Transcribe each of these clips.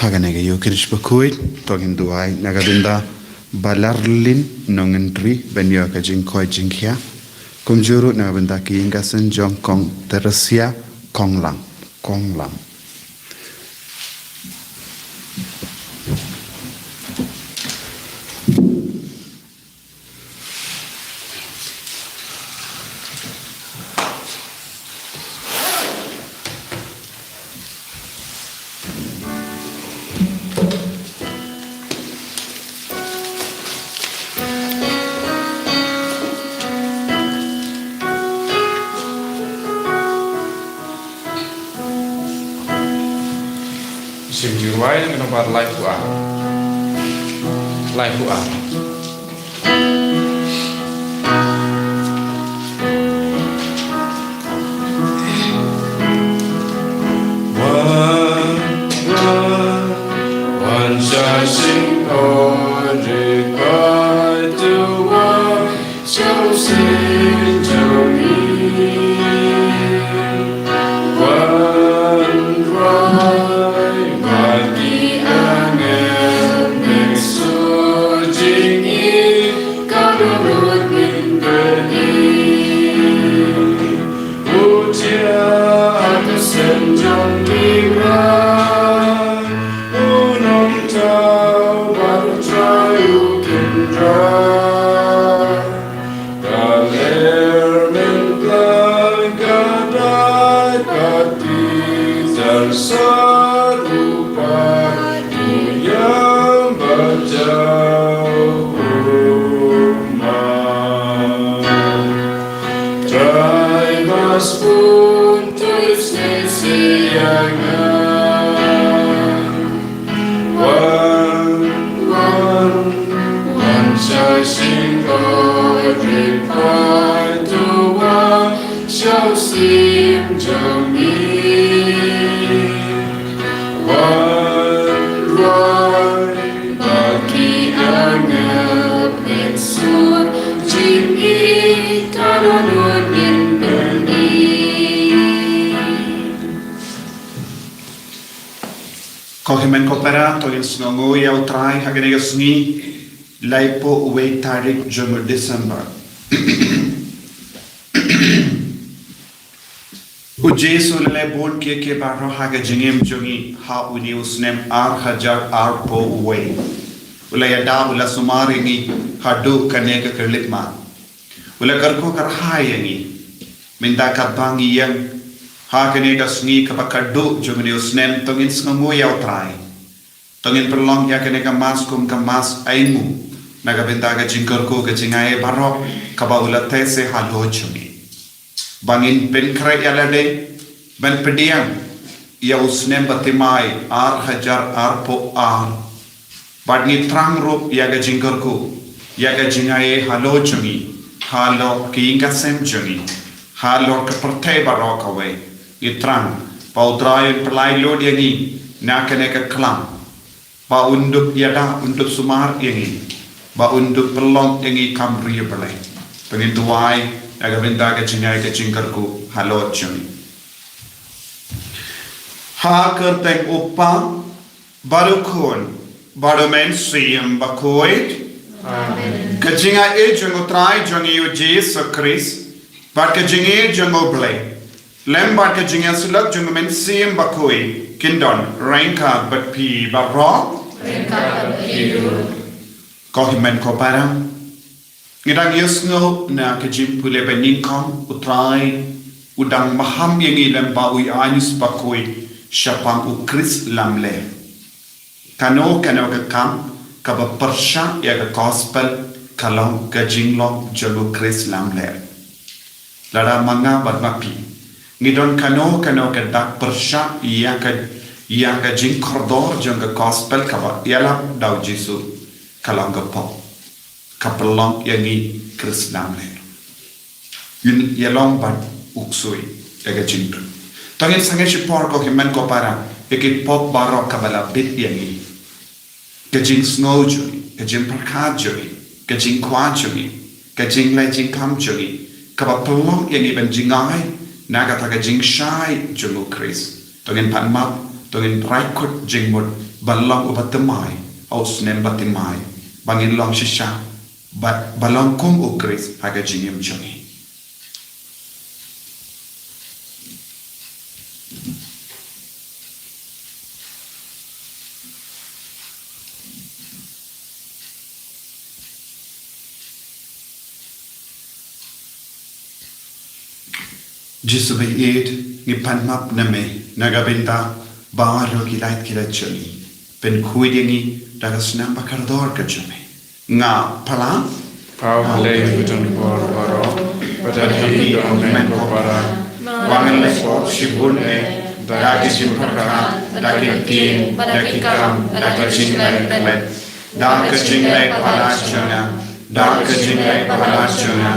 haganega yo kirish bakuit togin duai nagabinda balarlin nongentri benyo ka jingkoi jingkhia kumjuru nagabinda ki ingasen jong kong teresia konglang Sim jiwai dengan nomor live buah. One shall sing on the goodbye to one shall sing to me. Kohimen kopera togin snongo yau trai haganega sngi laipo uwe tarik jomo December. Ujesu lele bon ke barro haga jingem jongi ha uni usnem hajar po uwe. Ula yada ula sumaringi hadu kanega kerlikma. Ula karko karhayangi minda kabangi yang haganega sngi kapakadu jomni usnem tongin snongo yau trai. Tongin perlong ya kanega mas kum kamas aimu nagabinda ga jingkorko ga jingaye barro kabaula tese halo jongi. Bangin pen kray alade ben pediang ya usnem batimai hajar po badni trang rup ya ga jingkorko ya ga jingaye halo jongi halo kiinga sem jongi halo ke pertai barok away itrang paudrayan pelai lod yangi nakane ke klam ba unduk yada untuk sumar yangi ba unduk pelong yangi kamri belai pengintuai aga benda ke jingai ke jingkarku halo jongi ha kertek upa barukun barumen siyam bakoit amen kajinga e jongo trai jongi u Jesus Christ but kajinga jongo blai lem but kajinga sulak jongo men siyam bakoi kindon ranka but pi barro ranka but pi kohimen ko parang ngidang yusno na kajim pule beningkong utrai udang maham yang ilam baui anyus bakoi syapang u Chris lamle kano ke kam kaba persha ya ke gospel kalong ke jinglong jogo Chris lamle lara manga barmapi ngidon kano ke dak persha ya ke jing kordor jong ke gospel kaba yala dau jisu kalong ke pop kapelong yangi Chris lamle yun yalong ban uksui ya ke jingtu tangin sange shipor ko himen ko para ekit pop barok kabala bit yangi kajing snow jui kajing parkat jui kajing kwa jui kajing lai jing kam jui kaba pelong yangi ben jingai naga ta kajing shai jungu Chris tangin panmap tangin raikut jingmut balong ubatemai aus nem batimai bangin long shisha balong kum ukris haga jingim jongi Jisu beid ni panmap name nagabinda baro gilait gila joni pen kuidingi daga senang bakardor ke jome nga pala Pau lei hutan por paro pada hi men ko para wangan le ko sibun dagi simpaka dagi tin dagi kam dagi jingle klet dagi jingle pala chona dagi jingle pala chona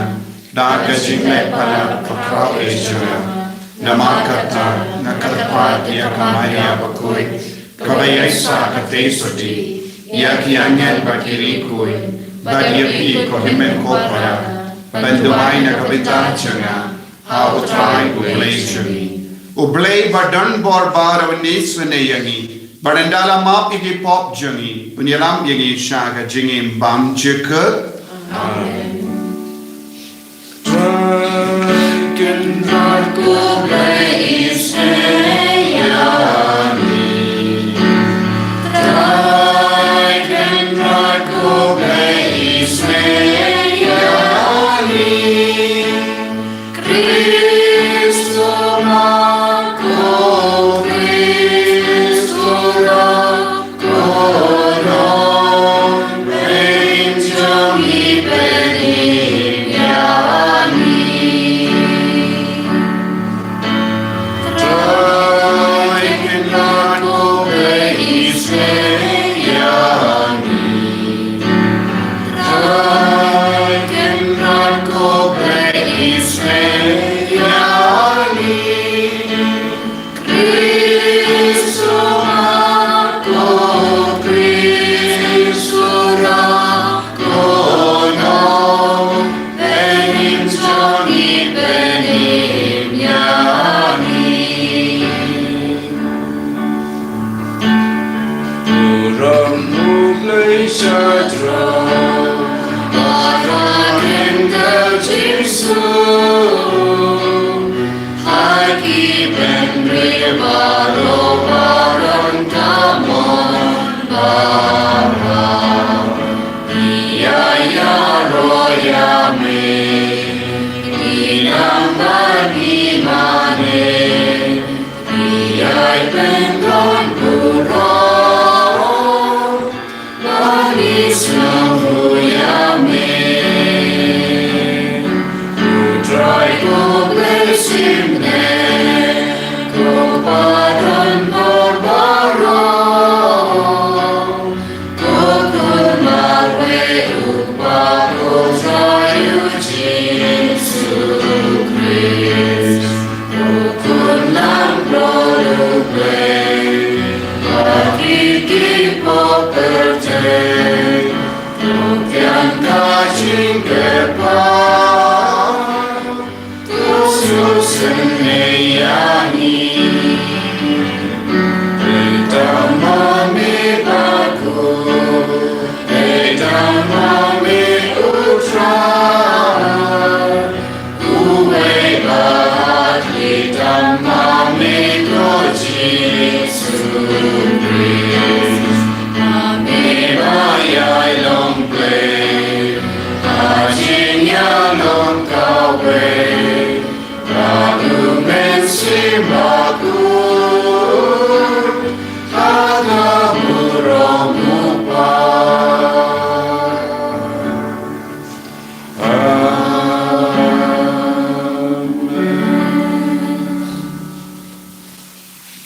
dagi jingle pala pakau chona namakata nakarpa dia kamaya bakui kabaya sa kate soti ya ki angel bakiri kui badia pi ko himen ko para banduai na kabita changa how try ublay chumi ublay badan bor bar nisne yangi badandala map igi pop jangi punyalam yangi shaga jingim bam jeka amen Dragon Marco Blaze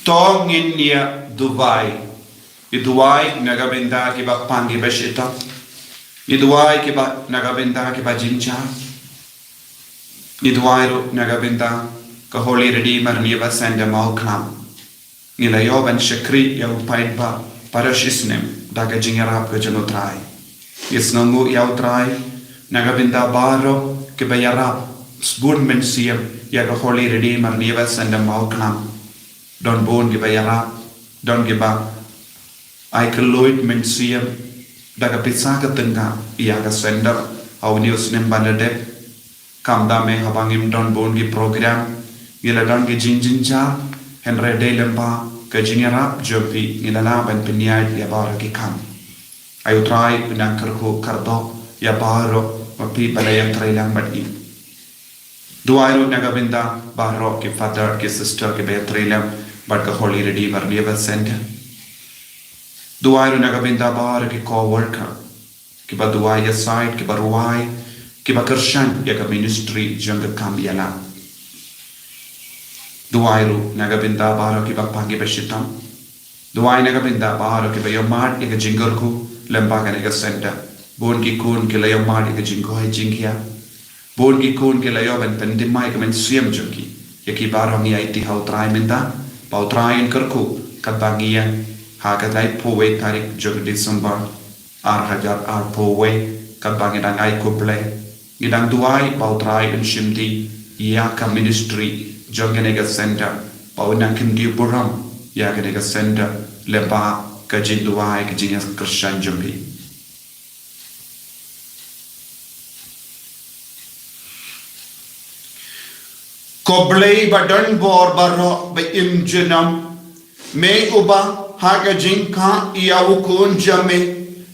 Tongin niya Dubai. Iduai nagabenda kiba pangi beshita. Iduai kiba nagabenda kiba jincha. Iduai ro nagabenda ka Holy Redeemer niba senda mauklam. Nila yoban shakri yaw paidba parashisnem daga jingarap ka janutrai. Isnangu yaw trai nagabenda baro kiba yarap sbun men siyam yaga Holy Redeemer niba senda mauklam. Don bon giba yarap, don giba Ai keloid mensiam daga pizza ka tengah ia ka sender au news nem banadep kam da me habangim don bon gi program gila don gi jinjinja henre de lempa ka jingerap jopi ngilala ban penyai ya bar ki kam ayu try pinang kerko kardo ya baro mapi balayang trailang badi duairo naga binda baro ki father ki sister ki be trailang bad ka holy redeemer level center duairo naga binda bar ki co-worker ki ba duai ya side ki ba ruai ki ba kershan ya ka ministry jang kam yala duairo naga binda bar ki ba pangi beshitam duai naga binda bar ki ba yomad ya ka jingle ku lemba ka naga center bon ki kun ki la yomad ya ka jingo hai jingya bon ki kun ki la yoban pendimai ka men siam junki ya ki bar ngi ai ti hau trai minda pau trai in kerku ka bangia ha ka dai powe tarik jog December ar hajar ar powe ka bangidang ai kuple gidang duai pau trai in shimdi ya ka ministry Jonganega Center, Paunakim di Buram, Yaganega Center, Leba, Kajinduai, Kajinas Krishan Jumbi. Koblei badan bor baro ba imjinam, me uba hagajinka iawukun jame,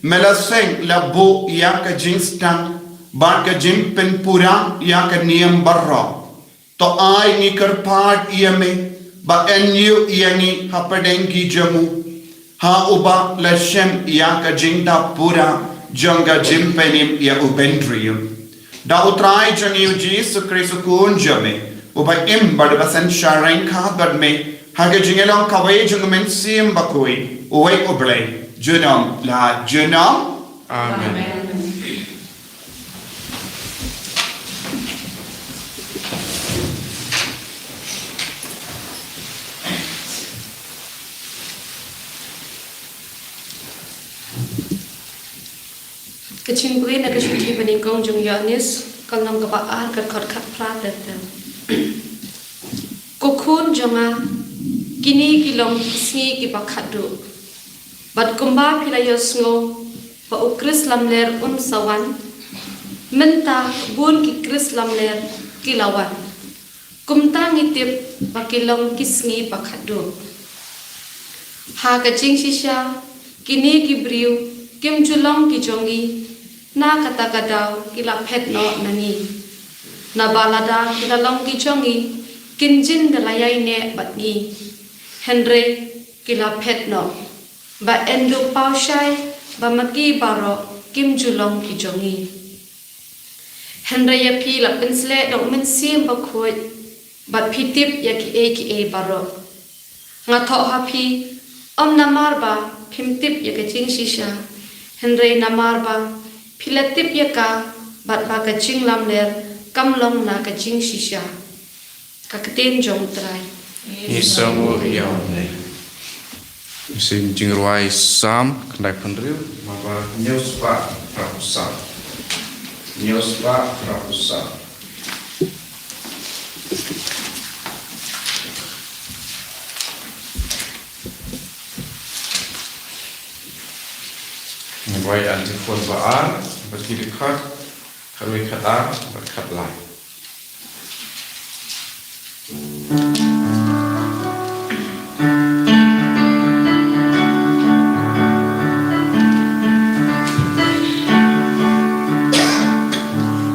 melaseng labo yakajinstang, barkajin penpura yakaniyam barro. तो आई निकर पाट यमे बा एन्यू यंगी हपडेंगी जमू हा उबा लशम या का जिंदा पूरा जंगा जिम्पेनिम या उबेंट्रियम दा उतराय जंगी जीसु क्रिस्तु कून जमे उबा इम बड़ बसन शारें खा बड़ में हागे जिंगेलों कवे जंगमें सीम बकोई उवे उबले जुनम ला जुनम Amen. Kecing bui nak kecuci peningkong jung Yohanes kalau nam kebaar kerkot kat plat datang. Kokun jonga kini kilong si kibakadu. Bad kumba pila yosngo ba ukris lamler sawan. Menta bun ki kris lamler kilawan. Kumta ngitip ba kilong kisngi bakadu. Ha kecing sisya kini kibriu kim julong ki jongi. Na kata kadau kila pet no nani na balada kila long ki chongi kinjin dalayai ne batni Henry kila pet no ba endu paushai ba maki baro kim julong ki jongi Henry ya pi la pensle dong men sim ba khoi ba pitip ya ki e baro nga tho ha pi om namar ba phimtip ya ke ching shisha Henry namar ba Pilatip yaka bat ba kacing lamler kamlong na kacing shisha kakatin jong trai Isamu yone. Sim jingruai sam kendai pendril maka nyuspa rapusa. Nyuspa rapusa. Ngwai antifon baar berkiri kat kalui katar berkat lai.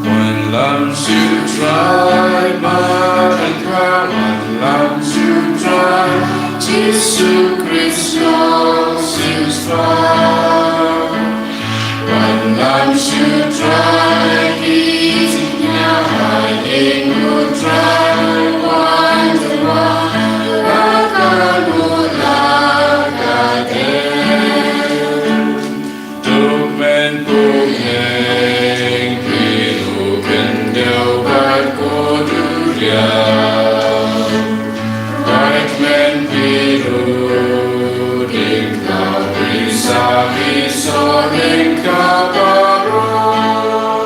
One loves you try, but and come. One loves you try, Jesus Christus is try. One loves you try, He's now hiding you try. Wonder why Tumen pugeng pilu kendau berkoduria. Baik men pilu dingkau bisa dingkau baru.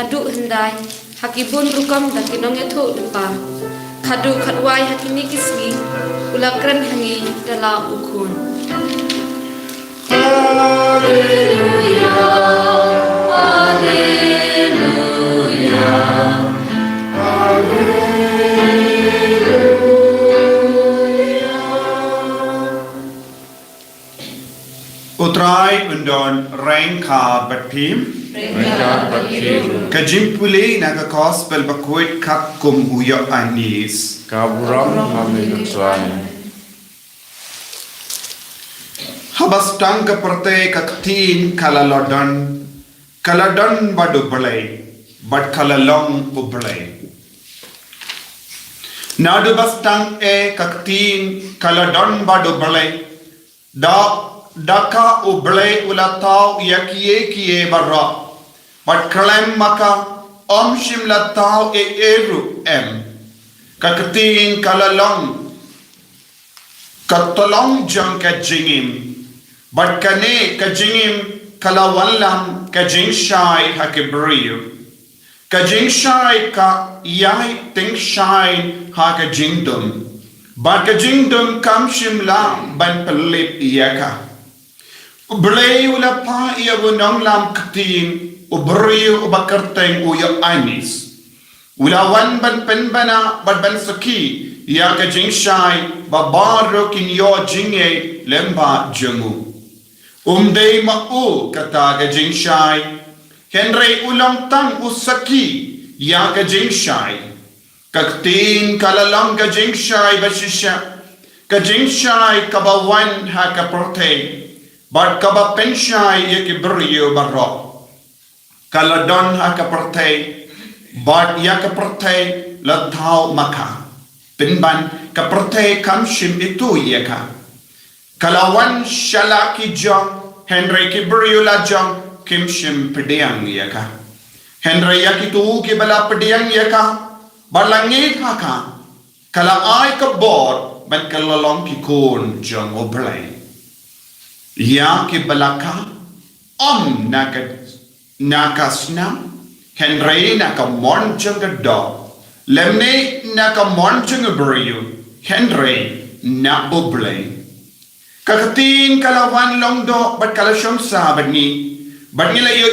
Nadu hendai hakibun rukam dakinong etho lupa khadu khadwai hakini kisgi ulakran hangi dala ukun. Hallelujah, hallelujah, hallelujah. Utrai undon rain ka batpim Kajimpuli naga gospel bakuit kap kum huyo anis. Kaburam hamilutwan. Habastang ka perte kaktin kalalodon. Kaladon badu balay. But kalalong ubalay. Nadu bastang kaktin kaladon badu balay. Daka ubalay ulatau yakiye barra. But kalem maka shim latau eru kakatin kalalong katolong jang kajingim but kane kajingim kalawalam kajing shai hakibriyo kajing shai ka yai ting shai hakajingdum but kajingdum shim la ban pelip yaka blay ulapa yabunong lam katin Ubriyo ubakarteng uyo anis. Ulawan ban penbana ban saki ya ka jingshai babaro kinyo jinge lemba jungu. Umdei ma'u kata ka jingshai. Henry ulang tang usaki ya ka jingshai. Kaktin kalalang ka jingshai basisya. Ka jingshai kabawan ha ka prote. Bat kaba penshai ya kibriyo barok. Kaladon hakapertay, bad yakapertay, ladhaw maka. Pinban kapertay kamshim itu yaka. Kalawan shalaki jong, Henry kibriula jong, kimshim pediyang yaka. Henry yakitu kibala pediyang yaka, balangit haka. Kalaay kabod, ban kalalong kikun jong oblay. Yakibalaka, nakasna Henry nakamon jang do lemne nakamon jang beriyo Henry na bublay kakatin kalawan longdo bat kalashom sabat ni bat nila yo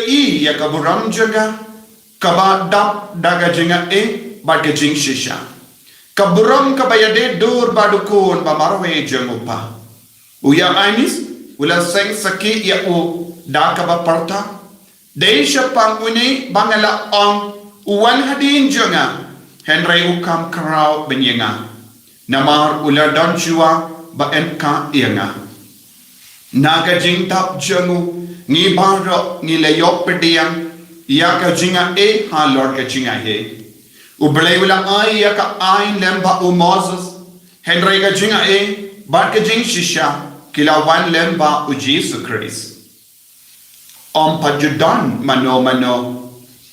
ya kaburam jaga kaba dap daga jinga bat kajing shisha kaburam kabayade dur badukun bamarwe jangupa uya anis ula seng saki ya u da kaba parta Desha panguni bangala uwan hadin jonga Henry ukam karau benyenga namar uladon jua ba enka ianga naga jingtap jongu ni baro ni layop pediyang ya ka jinga ha lord ka jinga he ublay wala ay ya ka ain lemba Moses Henry ka jinga ba ka jing shisha kilawan lemba Jesus Christ pajudan mano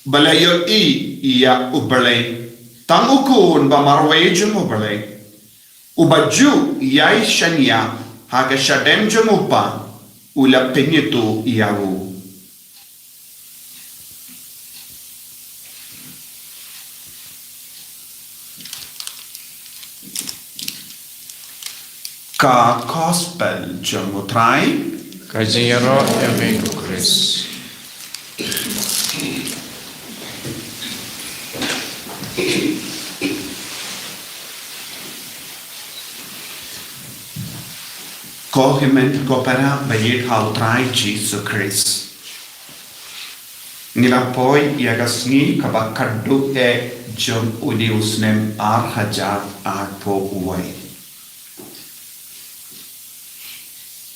balayo iya ubalay tang ukun ba marwejum ubalay ubaju yai shanya haga shadem jumupa ula penyetu iyawu ka gospel jumutrai Kajiyaro Yamego Chris. Kohimen kopera bayit hautrai Jesus Christ. Nilapoi yagasni kabakadu jom udiusnem hajar po uway.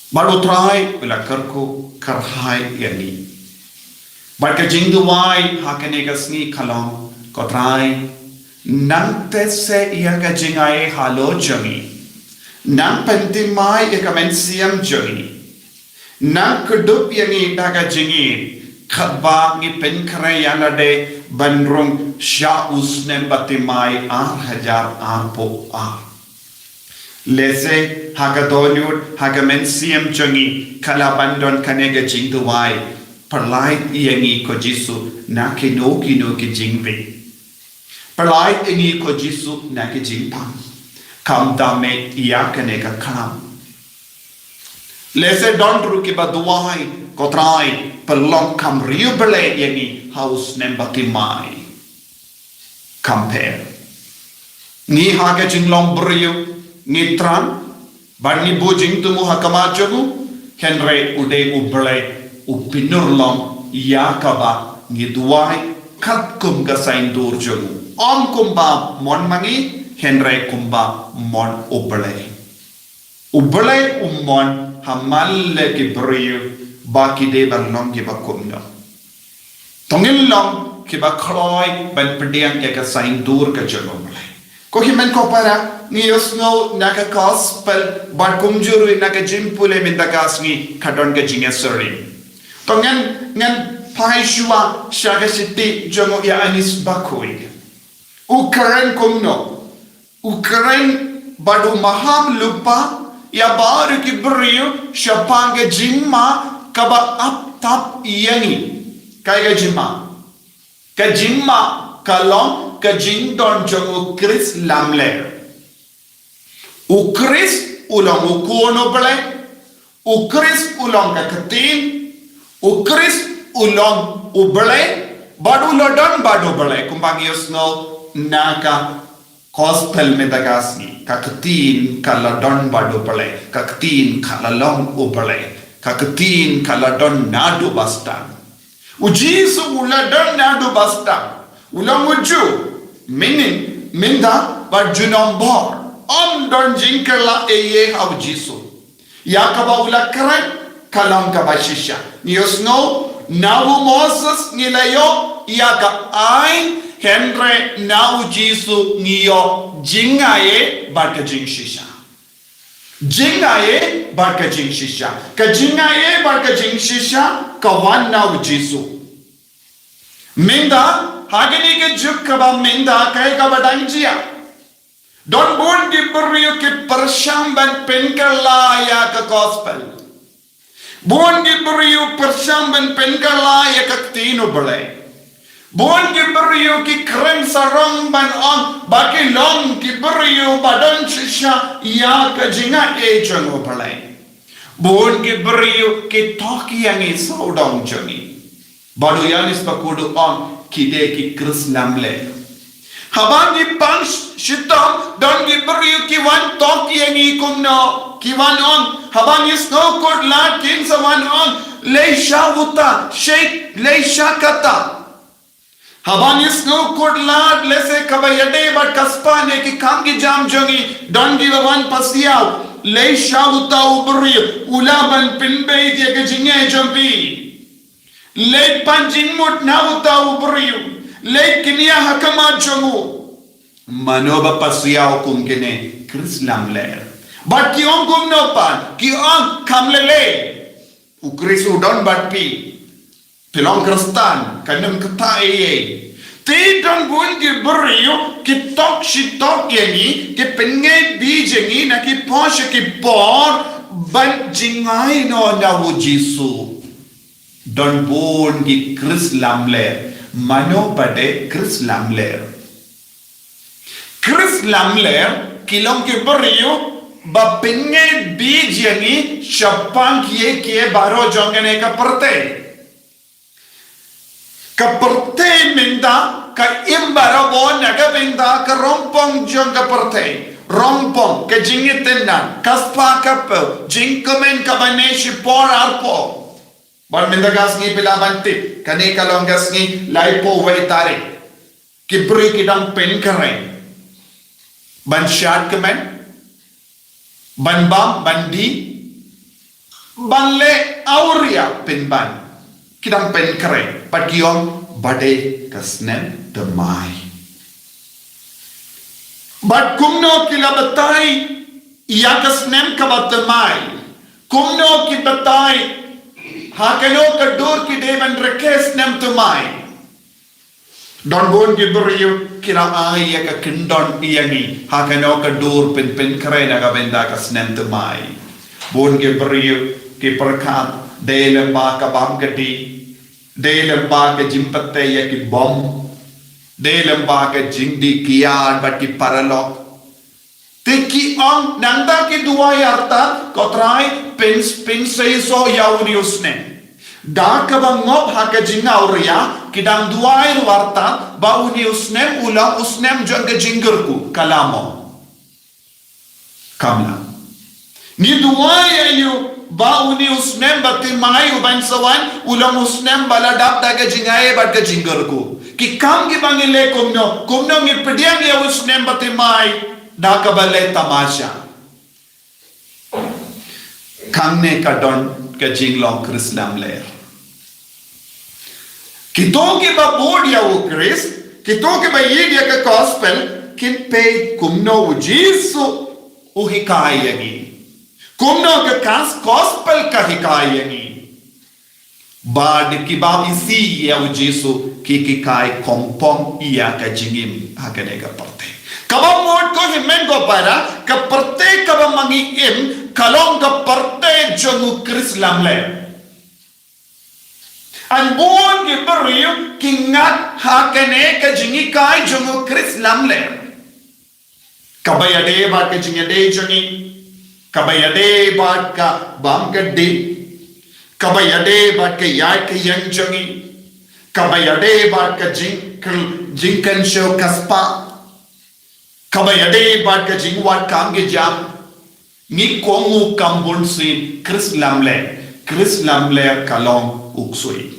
Baru try bila kerku karhai yani. Barka jingduwai hakene gasni kalong ko try nang tese yaga jingai halo jami. Nang pentimai ekamensiam jami. Nang kedup yangi daga jingi khabak ni penkre yanade bandrung sya usnem batimai hajar po Lese hagadonyut hagamensiam jangi kalabandon kanega jingduwai perlait iangi ko Jisu na kino ki jingve. Perlait iangi ko Jisu na ki jingpang. Kam dame ia kanega kalam. Lese dondru ki baduwai kotrai perlong kam riubele iangi haus nembatimai. Compare. Ni haga jinglong beriu Nitran, bani bujing tumu hakamajamu, Henry ude ubele, upinurlom, yakaba, ngiduai, katkum gasain durjamu. Kumba mon mangi, Henry kumba mon ubele. Ubele mon hamalle ki beriu, baki de barlong ki bakumno. Tongilong ki bakroi, ban pediang ya gasain dur ka jamu. Kohimen kopara, Nios no naka gospel but kumjuru naka jimpule mindagasni kadon ka jingasuri. Tongan ngan paishua shaga siti jongo ya anis bakui. Ukaren kumno. Ukaren badu maham lupa ya baru ki beriu syapanga jimma kaba ap tap iyangi. Kaya jimma. Ka jimma kalong ka jingdon jongo Chris lamler. Ukris ulang ukuno bele, ukris ulang kaketin, ukris ulang ubele, badu lodon badu bele. Kumbang yusno naka gospel medagasni kaketin kaladon badu bele, kaketin kalalong ubele, kaketin kaladon nadu bastan. Ujisu uladon nadu bastan, ulang uju, meaning minda barjunombor. Don jingkerla eye hau Jisu. Yakaba ula keren kalam kabashisha. Nios no nawu Moses nilayo yaka ain Henry nawu Jisu niyo jingaye barka jingshisha. Jingaye barka jingshisha. Ka jingaye barka jingshisha kawan nawu Jisu. Minda hagini ke juk kaba minda kaya kabadangjiya. Don bon ki beriu ki persamban penkalaya ke gospel. Bon ki beriu persamban penkalaya ke tino bele. Bon ki beriu ki keren sarong ban on baki long ki beriu badan shisha ya ke jinga ejang bele. Bon ki beriu ki toki yang isaudong jangi. Badu yanis pakudu on kide ki Chris lamle. Habang di pans shitam don di beriu ki wan tok yang ikumno ki wan on habang is no kod lat kin sa wan on leisha wuta sheikh leisha kata habang is no kod lat lese kabayade bat kaspane ki kam ki jam jongi don di wan pasiaw leisha wuta uberiu ulaban pinbe dia ke jinge jampi lek panjing mut na wuta uberiu Lek kinia hakama jongu manoba pasiao kumgene Chris lamler but ki on kumno pan ki on kamlele u Chris udon batpi pelong kristan kanam kataye te don bun ki beriu ki tok shitok yengi ki penge bijengi na ki poshe ki por ban jingai no na wu Jisu don bun ki Chris lamler Mano pada Chris lamler. Chris lamler kilong ke beriu bapenge bij yani syapang kie baro jongane ka perte minda ka imbara bon naga minda ka rompong jong ka perte rompong ke jingitenan kaspa kape jingkemen kabaneshi por arpo bar mendagas ngi pilabanti kane kalongas ngi laipo waitare kibri kidang pen kare ban shat kemen ban bam bandi banle auria pen ban kidang pen kare pagiong bade kasnem demai but kumno kilabatai yakasnem kabatamai kumno kibatai hakano kadur ki devan rekes nem tumai don bon gibrio kira ai yak kindon iyangi hakano kadur pen kare naga benda kasnem tumai bon gibrio ki perkat de ba ka bam gadi de ba ka jimpatte yak bom de lamba ke jingdi kian bat ki paralok te ki ang nanda ki duai arta kotrai pin sei so yauni usne da ka bangop ha ka jinga auria ki dang duai warta ba uni usne ula usnem jang ke jinggerku kalamo kamla ni duai ayu ba uni usnem batimai uban sawan ula usnem baladap da ke jingae bat ke jinggerku ki kam ki bangile kumno ngi pediang ya usnem batimai da kabale tamasha kangne kadon ke jinglong krislam ler kito ki ba board ya u kris kito ki ba yid ya ka gospel kin pe kumno u jisu u hikayagi kumno ke kas gospel ka hikayagi bad ki ba isi ya u jisu ki kai kompong iya ka jingim hakane ka parte kaba mod ko himen go para ka parte kaba mangi im kalong ka parte jongu krislam le an bon ki beriu ki ngat hakane ka jingi kai jongu krislam le kaba ya de ba ka jingi de jongi kaba ya de ba ka bam ka de kaba ya de ba ka ya ka yang jongi kabayade bat ka jinkan show kaspa kabayade bat ka jingwat kamge jam ni kongu kambun sin Chris lamle kalong uksui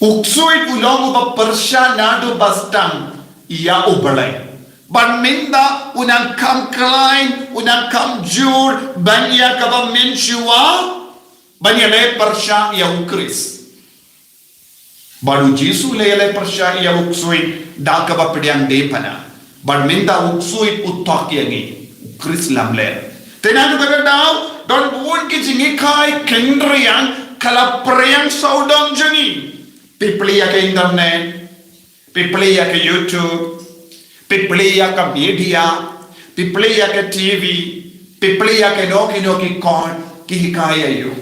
ulong ba persya nado bastang iya ubalay ban minda unang kam klein unang kam jur banya kaba menshua banya le persya iya ukris baru Jisu lele persya ia uksui daka ba pediang depana bar minda uksui utak yangi ukris lamle tenang daga daw don buon ki jingi kai kendrian kala preyang saudang jangi pipli ya ke internet pipli ya ke YouTube pipli ya ke media pipli ya ke TV pipli ya ke noki kon ki hikaya yo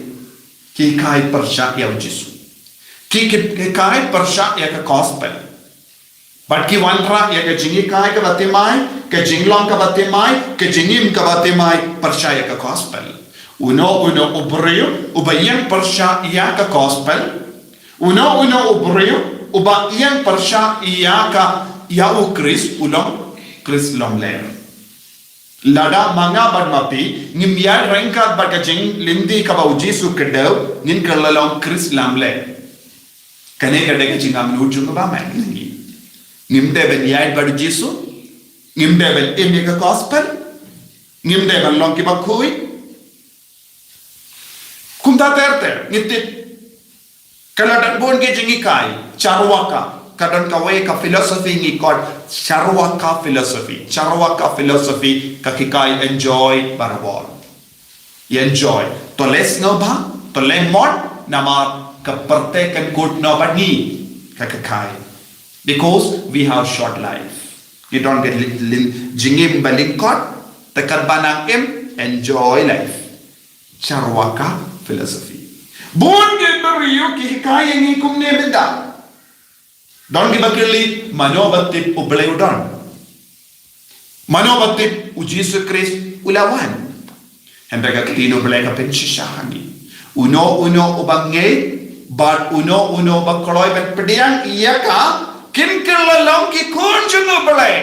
ki kai persya ia Jisu ki kai persya ya ke gospel but ki wantra ya ke jingi kai ke batimai ke jinglong ke batimai ke jingim ke batimai persya ya ke gospel uno ubreu ubayang persya ya ke gospel uno ubreu ubayang persya ya ka ya ukris ulong kris lomler lada manga barmapi ngimya rengkat barka jing lindi ka ba Jisu kedew nin kerlalong kris lamle kane kade ke jingam nujung ba mai ngimde ben yai bar Jisu ngimde ben emi ka gospel ngimde ben long ki ba kui kumta terte ngiti kala dan bon ke jingi kai charwaka kadon kawai ka philosophy ngi kod charwaka philosophy ka kikai enjoy barabor enjoy to les ngoba to le mod nama ka parte kan good no bani ka kai because we have short life you don't get jingim balingkot takar banang em enjoy life charwaka philosophy bon ke beriu ki kai ngi kumne benda don ki bakili manobatip ublay udon manobatip Jisu Christ ulawan hembaga kitino blay ka pensisyahangi uno ubangay but uno bakoloy bet pediang iya ka kin kerlalong ki kunjung blay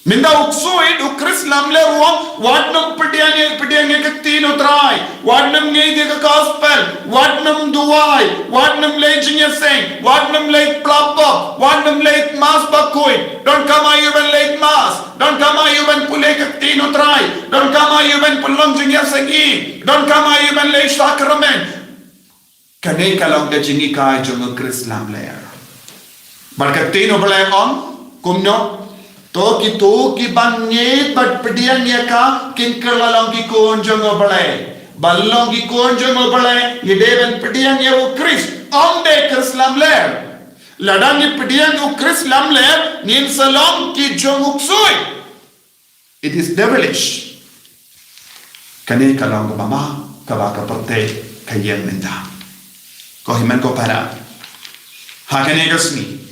Minda uksui du Chris lamle ruang wadnam pediange ketino try wadnam ngei de gospel wadnam duai wadnam le jinya sing wadnam le plop up wadnam le mas bakui don't come you ben le mas don't come you ben pule ketino try don't come you ben pulong jinya singi don't come you ben le sacrament kane kalong de jingi kai jong Chris lamle barkatino bele on kumno to ki banget bat pedian ya ka kin kerlalong ki konjong obale balong ki konjong obale ye deven pedian ya u Chris on de Chris lamler ladang ni pedian u Chris lamler nin salong ki jong uksui it is devilish kane kalong mama kabaka perte kayen menda ko himan ko para hakane gasni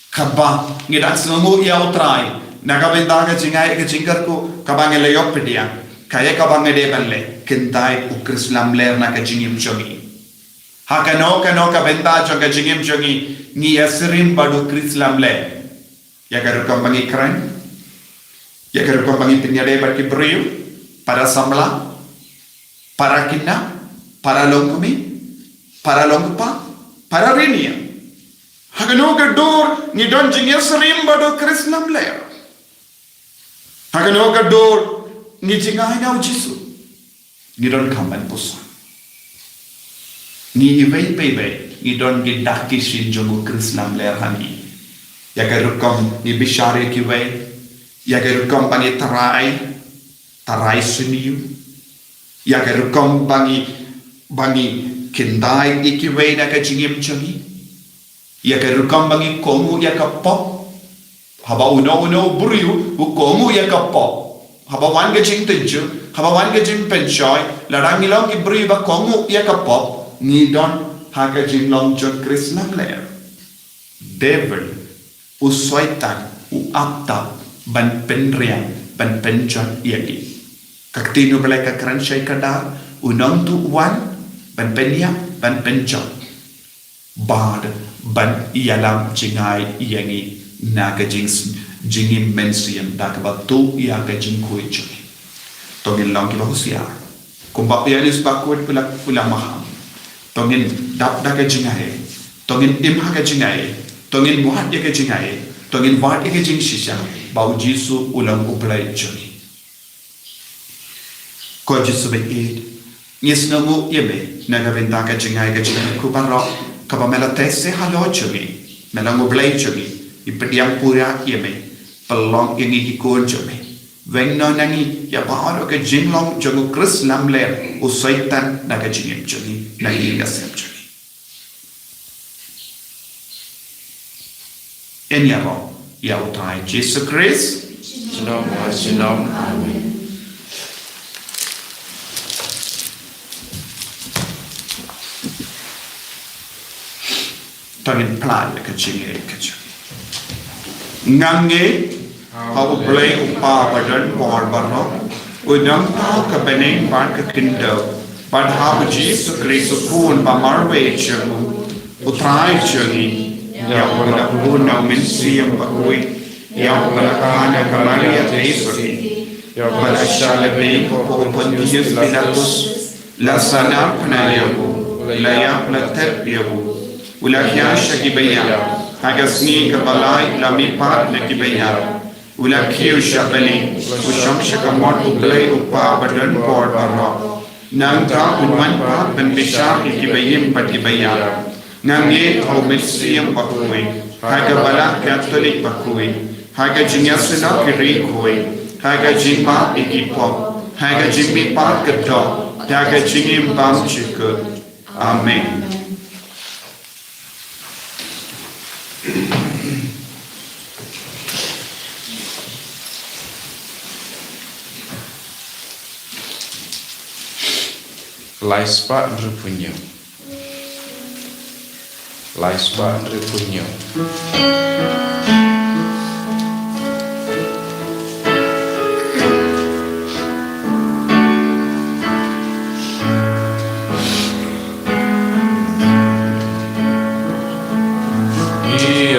kaba ngidak selungu ia utrai naga benda ke jingai ke jingkar ko kabang leyop pedia kaya kabang de banle kintai ukris lamler na ke jingim jongi hakano kano ka benda jonga jingim jongi ni asrim badu kris lamle ya garu kambangi kran ya garu kambangi pinyade barki brio para samla para kinna para longkumi para longpa para rinia Hagano gador ni don jinges rimba do Chris lamler. Hagano gador ni jingai na ujisu. Ni don kamban pusa. Ni ibay ni don gidaki shin jongo Chris lamler hani. Yagarukom ni bishare kiwe. Yagarukom bangi tarai suniu. Yagarukom bangi kindai ikiwe na kajingim changi. Ya ke rukam bangi kongu ya ka pop haba uno buriu u kongu ya ka pop haba wan ke jing tenju haba wan ke jing penchoi ladang ilong ki buri ba kongu ya ka pop ni don ha ka jing long jon Chris lamler devil u soitan u apta ban penriang ban penchon yagi kaktino bela ka kran shai kadar unong tu wan ban penya ban penchon bad ban ialam jingai yangi naga jingim mensiam dakaba tu ia ka jingkoi joi tongin long ki bahusia kumba pianis bakut pula maham tongin dap daga jingai tongin imha ka jingai tongin muhat ya ka jingai tongin wat ya ka jing shisha bau jisu ulang uplai joi ko jisu be id nisnamu yeme naga venta ka jingai kubaro kaba mela tese halo jogi mela ngoblai jogi ipediang pura yeme pelong ingi hikon jogi weng no nangi ya baaro ke jinglong jogu Chris lamler usaitan naga jingim jogi nagi ngasem jogi enyaro ya utai Jesus Christ shalom amen tangin plan ke chinge ke ngange how play upa badan por barno unang tau ka beneng ban ka kindo ban ha Jesus Christ kun ba marwe chamu utrai chani ya wala kuna minsiam bakui ya wala kana kamaria teisori ya wala shale be ko pontius pilatus la sana panayabu la ya la terbiyabu Ulah kiasha kibaya, hagasni kabalai lami pat na kibaya. Ulah kiusha bali, usam shakamot ublay upa badan por barro. Nang ta unman pat ben bishar ikibayim pat kibaya. Nang ye au mirsiyam bakui, haga balak katolik bakui, haga jinyasana kiri kui, haga jimpa ikipop, haga jimmi pat keto, haga jingim bam chikut. Amen. Laispa repunyo. Laispa repunyo.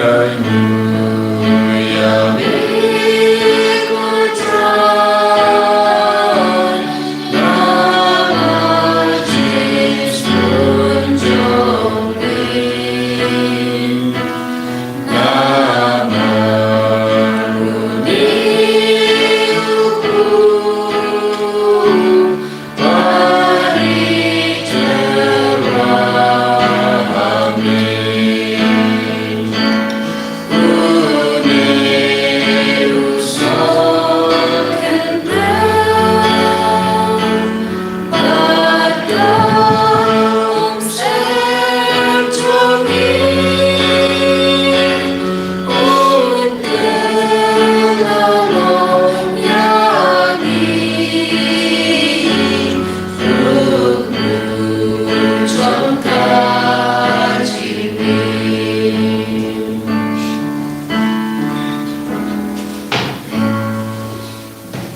Hallelujah.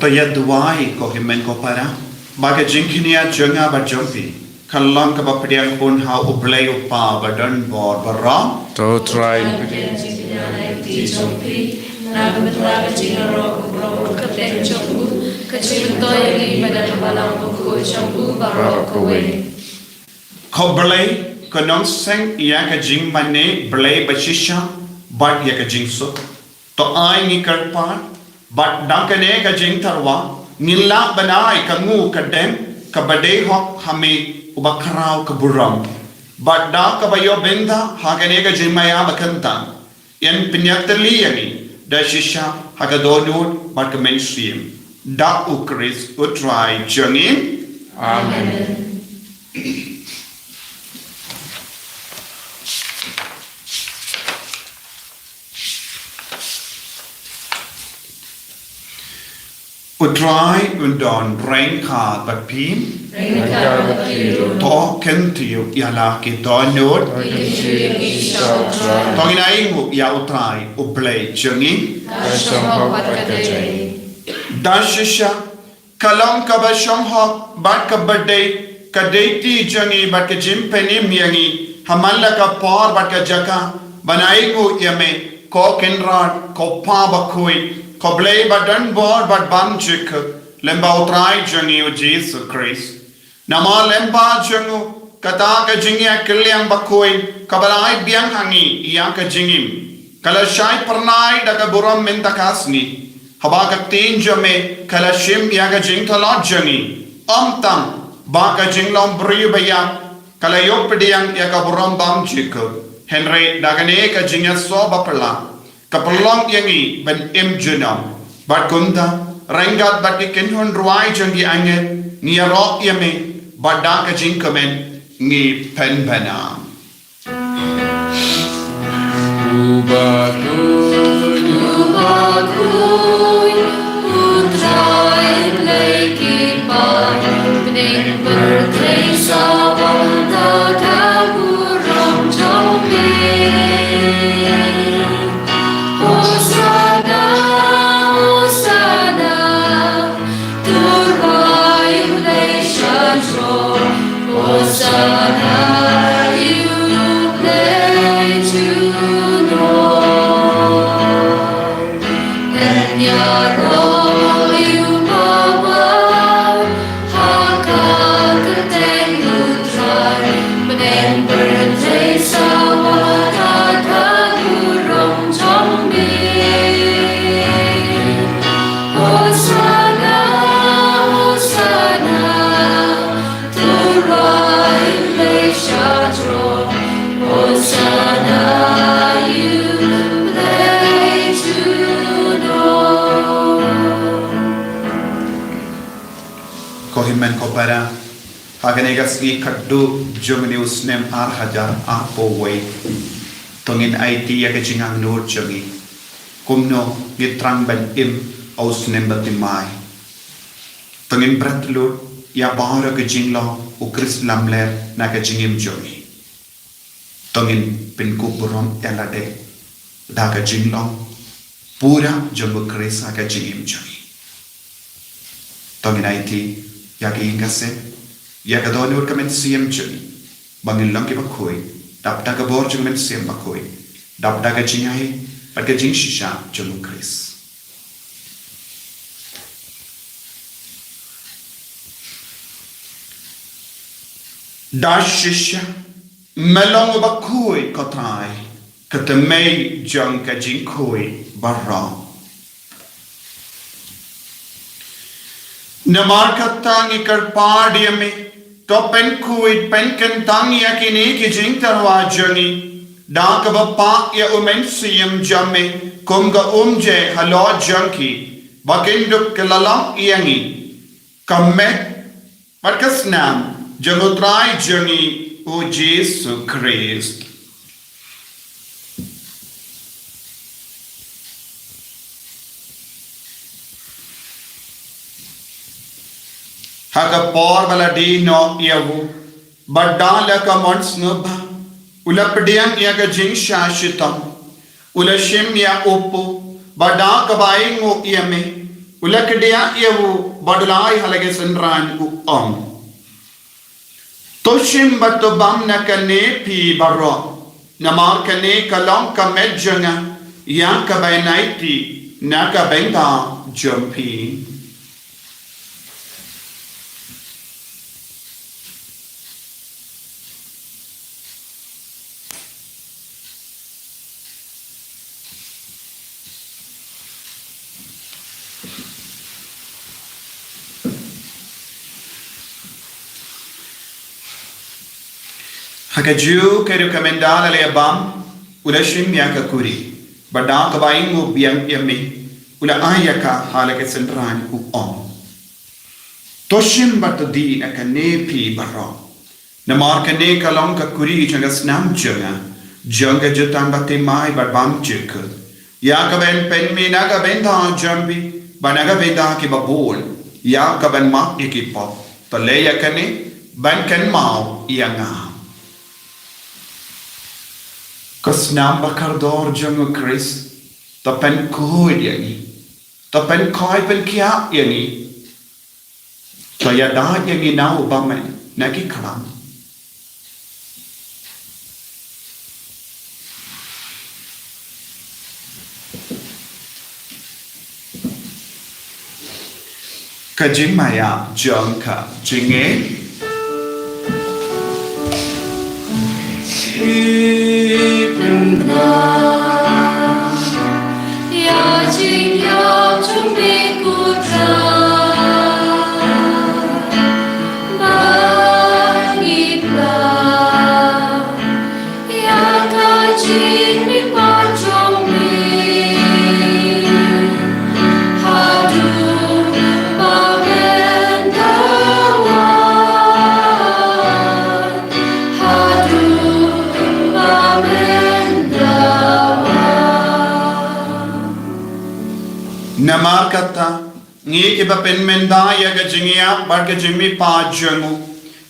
ya duai ko himen ko para baga jingkinia jenga ba jompi kallang ka ba pediang pun ha uplay upa ba dan bor bara to try Ti chompi na betra jingaro bro kete chompu kecil toy ni pada balang ko chompu baro kowe ko blay ko nong seng ya ka jing mane blay ba shisha bat ya ka jing so to ai ni karpa bat dankane ka jing tarwa nila banai ka ngu ka dem ka bade hok hame ubakrao ka buram bat da ka bayo benda hagane ka jing maya bakanta yan pinyatali yani da shisha hagadonut bat ka menstream da ukris utrai jangin Amen. Utrai undon rengka bat pim to kentiu yala ki donut tongin aingu ya utrai uplay jangin dashisha kalam ka ba shomha bat ka bade ka deiti jangi bat ka jimpenim yangi hamalla ka par bat ka jaka banaigu yame ko kenrat ko pa bakoi ko blay badan bor bat bam chik lemba utrai jangi o Jesus Christ nama lemba jangu kata ka jingya kilyang bakoi kabalai biang hangi iya ka jingim kala shai pernai daga buram mentakasni habaka tin jame kala shim ya ka jing thalot jangi amtam ba ka jinglom bri baya kala yok pediang ya ka buram bam chik henry dagane ka jingya so bapala kapalong yangi ben im junam bat kunda rengat bat kenhon ruai jangi anget ni ro yame bada ka jing kamen ngi pen bana Ubakui utrai leki pai bening bertei sawang da burung jompi Hosana Hosana turai lei shadro Hosana you lei to Kohimen ko para haganigas gi kaddu jumni usnem ar hajar apo way tongin IT ya kechingang nur jangi kumno gitrang ben im ausnem batimai tongin bratlu ya bahara ke jinglo ukris lamler na ke jingim jangi tongin pin kuburom elade da ke jinglo pura jumbo krisa ke jingim jangi tongin IT yaki ingase yaka donur kamen siem chuni bangin lang ki bakoi dapta ka bor chung men siem bakoi dapta ka chingai par ka jing shisha chung kris dash shisha melong bakoi kotai katamei jang ka jing koi barra Namar katangi karpadi ame to pen kuit pen kentangi akini ki jing tarwa jangi da ka pa ya umen siem jamme kumga umje halo janki bakinduk kelalam iangi kamme markas nam jangutrai jangi o Jesus Christ Haka por bala di no yavu badda la ka mons ngba ulapdiang ya ka jing shashitam ulashim ya upu badda ka bai ngo yame Ula kedia iawu badulai halage senran u Toshim bato bam na kane pi baro. Namar kane kalong kamed janga. Yang kabay naiti na kabenta jumpi. Hakaju keru kamendala le abam ulashim yakakuri. Badang kabaing mo biyang yami ula ayaka halake sentran u Toshim batadi na kanepi baro. Namar kane kalong kakuri janga snam janga jutan bate mai barbam jika. Ya kaben pen me naga benda jambi banaga benda ki babol. Ya kaben mak ikipo. Taleya kane ban kan mau ianga. Kasnam bakardor jango Chris, tapen kuhud yani, tapen koi pen kia yani, kaya dah yani nau bamen nagi kalam. Kajing maya jangka jinge. Ya jing ya chung be ku tra ba ni ba ya ka jing mi pa chong mi ha du ba ben da wa ha du ba ben da Namar kata ngi iba pen menda ya ga jingia bar ga jimi pa jangu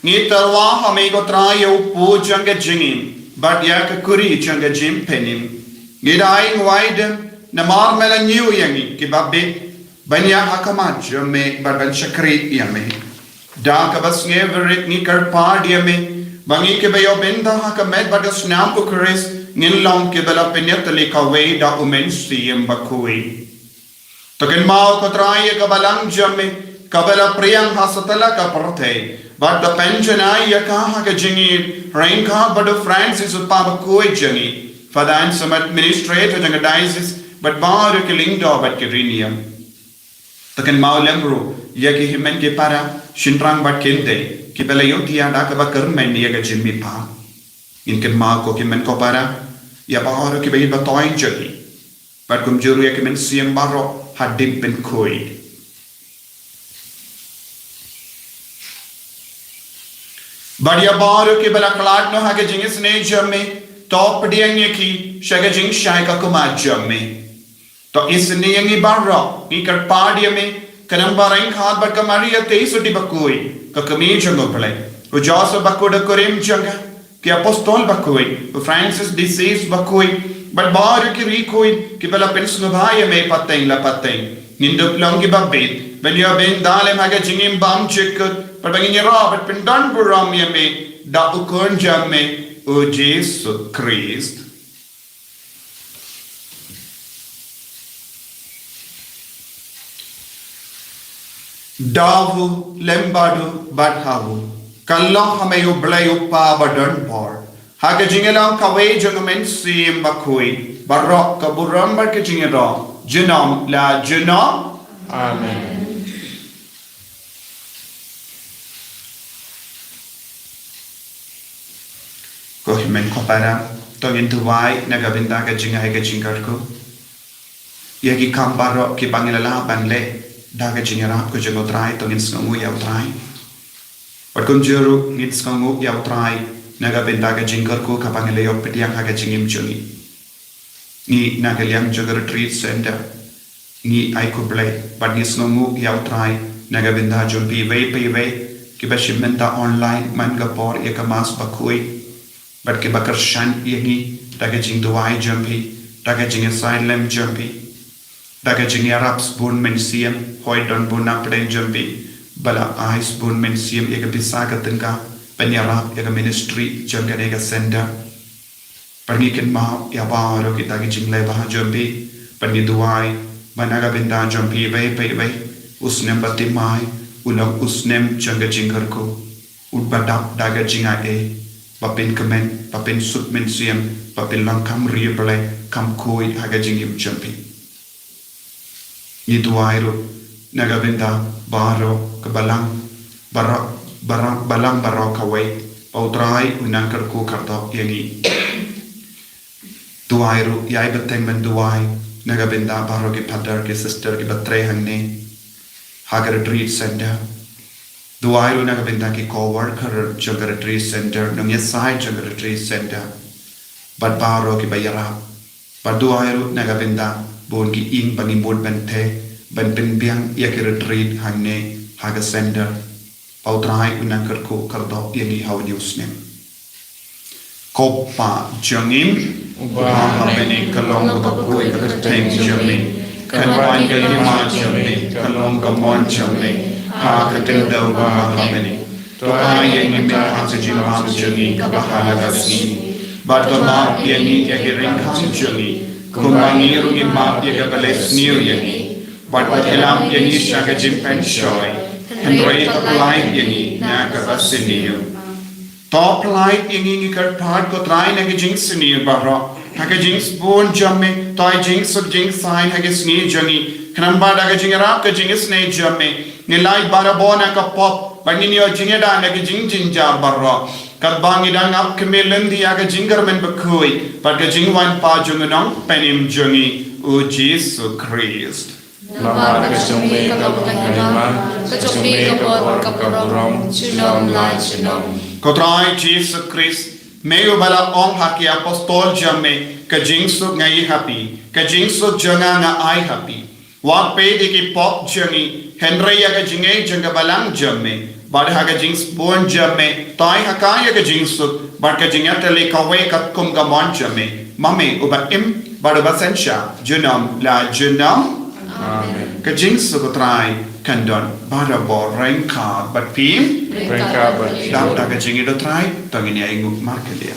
ngi tarwa hame go tra yo pu janga jingim bar ya ka kuri janga jim penim ngi dai waid namar mela new yangi ki babbe banya hakama jame bar ban shakri yame da ka bas nge verit ni kar pa diame bangi ke bayo benda hakamet bar ga snam ko kres ngin long ke bala penyat le ka we da umen siem bakui Token mau kotraya kabalang jamme kabala priyang hasatala ka parthe but the pensionai yakaha ka jingi rain ka but the Francis upaba koi jingi fadan some administrator janga diocese but bar ke lingdo but ke rinium Token mau lembro yaki himen ke para shinrang but kende ki bela yotia da ka ba kermen yaga jimmi pa in ke mau ko ke men ko para ya bar ke be ba toin jingi but kum juru ya ke men siam baro hadib ben koi. Badia baru ke bala kalat no hage jingis ne jamme top diang ki shaga jing shai ka kuma jamme to isne yangi barra ki kar padia me kanam barang khat bar kamari te sudi bakoi ka kami jango pale o joso bakoda korim janga ki apostol bakoi o Francis disease bakoi but baru ki rikoi ki bala pensno bhai me pateng la pateng nindup long ki babit benya ben dalem hage jingim bam check पर बंगी रॉबर्ट पिंडन बुरामिया में दाउकन जम में ओ जेसु क्रिस्ट दावु लेम्बाडु बाठावु कल्ला हमें यो ब्लायो पा बडन पर हाके जिंगला कवे जंगमें सीम बखोई बर्रॉक कबुरम बर के जिंगरा जिनाम ला जिनाम आमेन ko himen ko para to into wai na gabinda ka jinga he ka jingar ko ye ki kambaro ki bangela banle da ka jinga ko jingo trai to ngin sngu ya trai par kun juru ngin sngu ya trai na gabinda ka jingar ko ka bangela yo petiang ha ka jingim chungi ni na ka liam jogar retreat center ni ai ko blai par ni sngu ya trai na gabinda jun pi ve ki ba shimenta online man ga por ye ka mas bakui but ke bakar shan yangi taga jing duai jampi taga jing silent jampi daga jingarap bun mensiam hoi don buna pren jambi bala ais bun mensiam ega bisa ka tengka penyarap ega ministry jangga ega sender pergi ken ma ya ba ro kita ki jingle bah jambi pergi duai managa binda jambi vai usnem batimai ulang usnem jangga jingkar ko udbadap daga jinga papin kemen papin sut mensiam papin langkam riebele kam koi haga jingim jambi ni duairu naga binda baro kebalang balang baro kawai pautrai unang kerku karto yangi duairu yai beteng men duai naga binda baro ki padar ki sister ki batre hangne haga retreat center duairu naga binda ki co-worker jaga retreat center nungya side jaga retreat center bat baro ki bayara bat duairu naga binda bon ki ing bangi mod bente banten biang ya ki retreat hangne haga center pautrai unang kerku kardo yangi haw newsnem kopa jangim ubah beni kalong kapui kateng jamni kanwan kalima jamni kalong kamon jamni ha kateng daw bah beni to ay yangi me oxygen ham jangi kabahala gasni badama yangi yagiring ham jangi kumangiru imma yagabales niu yangi badkelam yangi shagajim penshoy Henry light yangi nakabasiniu top light yangi kar part ko try nagi jinx ni bahra hage jinx bon jamme toy jinx sub jinx sign hage sni jangi khnamba daga jingara ka jinx ne jamme ni light bara bona ka pop bangini o jingeda nagi jing jinja bahra kad bangi dang up kemelen dia ga jingar men bakoi but ga jingwan pa jungunong penim jangi o Jesus Christ Lama kesumbi kalima kesumbi kaporong chinom lai chinom Kotrai Jesus Christ Mayo bala ong haki apostol jamme ka jingsuk ngai happy ka jingsuk janga na ai happy wak pe de ki pop jangi Henry ya ga jingai janga balang jamme bad ha ga jings bon jamme tai hakaya ga jingsuk bad ka jinga tele ka we kat kum ga mon jamme mame uba im bad ba sensha junam la junam Amen ka jingsuk kotrai kandon bada bo rengka bat pim Rengka bat Dam daga jingi do try tangini ay nguk markelia.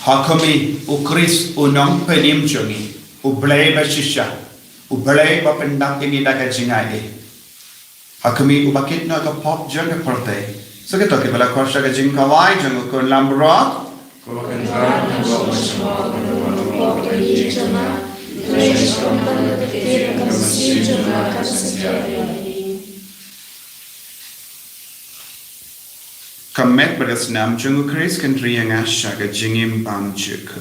Hakami ukris unong penim jongi ublay bashisha ublay bapendak ini daga jingai Hakami ubakit na ka pop jonga porte so ke to ke bala korsha ga jing kawai jong ko lambrok Kamek beras nam jungu Chris kan riang asha ga jingim bang jika.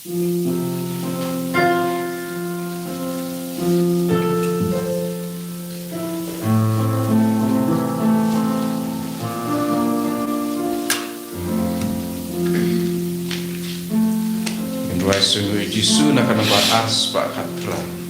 Menduai sungguh Yesus nak kena bahas pak katran.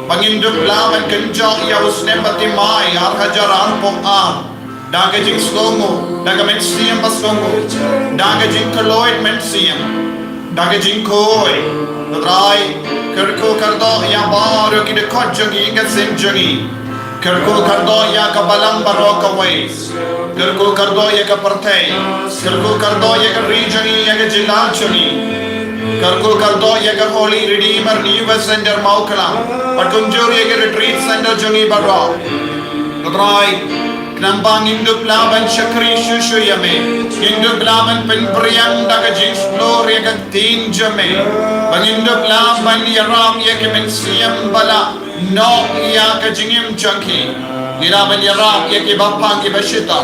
Panginduk lawan kenjong ya usne pati mai arhajaran pong daga jing slongo daga mensiam paslongo daga jing kaloid mensiam daga jing koi trai kerko kardo ya baro kide kodjongi inga senjongi kerko kardo ya kabalang baro kawai kerko kardo ya kapartai kerko kardo ya karijani ya jilanchoni Karko kardo yaga Holy Redeemer New Center Maukala Patunjur yaga Retreat Center Jungi Barra Nutrai Knambang Induk Laban Shakri Shushu Yame Induk Laban Penpriang Daga Jings Flor yaga Teen Jame Bang Induk Laban Yaram yaga Mensiam Bala No yaga Jingim Junki Nilaban Yaram yaga Bapang Ibashita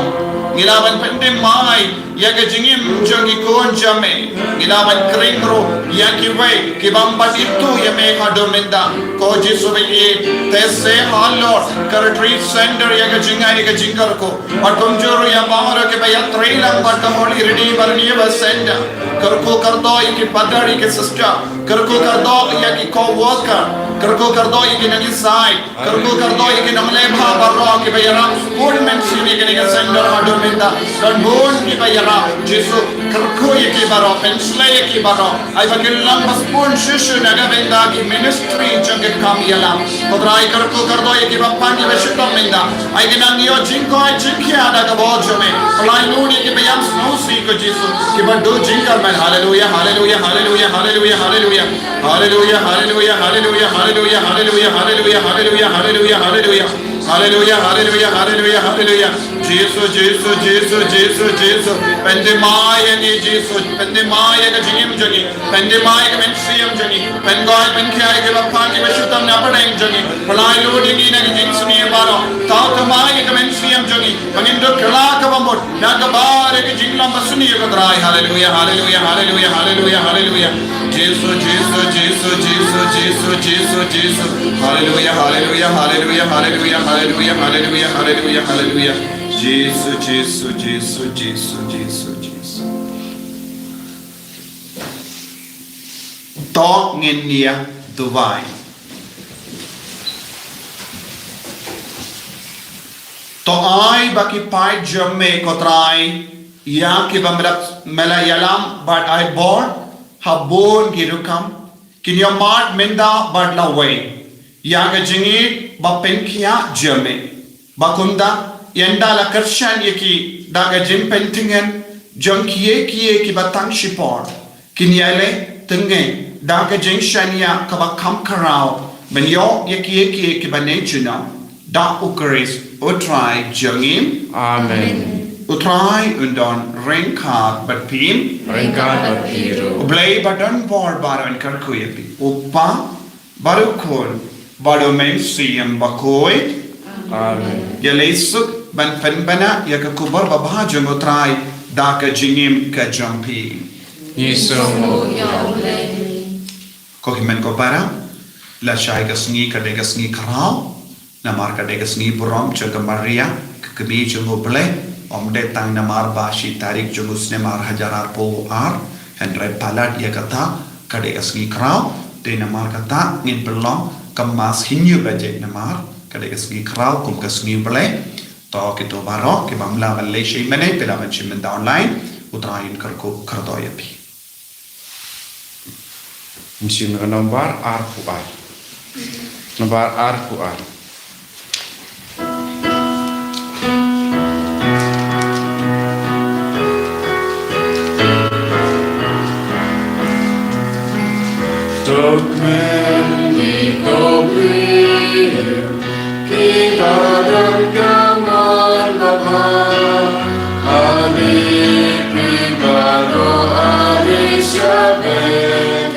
Nilaban Pendemai yaga Jingim Jungi Kuan Jame Nilaban Kringro Yaki way Kibamba itu Yame Hadomenda Koji Subili Tese Halor Retreat Center yaga Jinga yaga Jingarko Patunjuru Yamara Kibaya Trilang Bata Holy Redeemer New Center Karko Kardo Yaki Padari Yaki Sister Karko Kardo Yaki Co-worker Karko Kardo Yaki Nagi Side Karko Kardo Yaki Namlebha Barro Kibaya School Mention Yaki Center Hadomenda Dan Boon Kibaya Jesu Karko Yaki Barro Pensla Yaki Barro I Gilang Maspun Shushu Nagavenda ki ministry Jungit Kam Yalam Podrai Karko Kardo Yaki Bapani Veshitamenda I Ginangyo Jinko I Jinkia Dagabojome Palai Luni Kibayam Snowsi Ko Jesu Kibadu Jinkarman Hallelujah Hallelujah Hallelujah Hallelujah Hallelujah Hallelujah Hallelujah Hallelujah Hallelujah Hallelujah Hallelujah Hallelujah Hallelujah Hallelujah Hallelujah Hallelujah Hallelujah Hallelujah Jesus Jesus Jesus Jesus Jesus Pendemaya ni Jesus Pendemaya ka jingim jangi Pendemaya ka mensiam jangi Pengoy penkiay ka bapang ka shutam na padang jangi Palay ludi na jing suni baro Tautamaya ka mensiam jangi Pangindok kala ka bambot Nagabare ka jinglam basuni ka drai Hallelujah Hallelujah Hallelujah Hallelujah Hallelujah Jesus Jesus Jesus Jesus Jesus Jesus Jesus Hallelujah Hallelujah Hallelujah Hallelujah Hallelujah Hallelujah Hallelujah Hallelujah Jesus Jesus Jesus Jesus Jesus Jesus To ngenia Dubai To ai baki pai jamme kotrai ya ki bamrat Malayalam but I born habon girukam kinyamat menda badla way yaga jingi bapenkia jamme bakunda yenda la kershan yeki daga jim pentingen jonkie kie ki batang shipor kinyale tenge daga jing shania kaba kam karao benyo yeki ki banechuna da ukris utrai jangim Amen. Utrai undon rengkat batpim Rengkat batpiru Ublay badan bor baran karkuyepi Upa barukun badomen siyam bakoy Amen. Yalaysuk ban penbana yakakubar babajang utrai da ka jingim ka jampi Yisomo Ya ole. ko himen ko para la shai ka sngi ka de ka sngi krao namar ka de ka sngi buram cha ka maria ka bi jungo ble omde tang namar bashi tarik jungo snemar hajarar po ar henre palat ya kata ka de ka sngi krao de namar kata ngin belong kemas hinyu baje namar ka de ka sngi krao kum ka sngi ble to kito baro ke bamla valle shi mene pela ban shi men online utrain karko kardo yapi Misi nomor Ar-Quran. Nomor Ar-Quran. Tukmen dikobri kita dan kamar Bapa Adik pribado adik syabet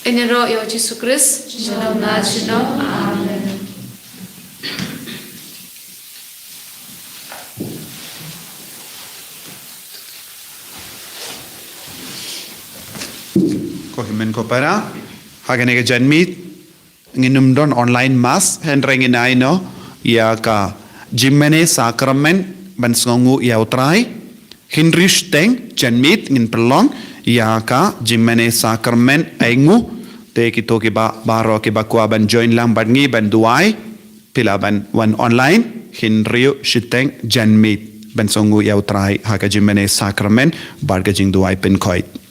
Ini roh ya Yesus Kristus. Shalom na shalom. Amen. ko himen ko para hagane ka janmit nginum don online mass hendreng inai no ya ka jimmene sakramen ban songu ya utrai hinrish teng janmit ngin pelong ya ka jimmene sakramen aingu te kito ki ba baro ki ba kwa ban join lang ban ngi ban duai pila ban wan online hinriu shiteng janmit ban songu ya utrai haka jimmene sakramen barga jing duai pen koit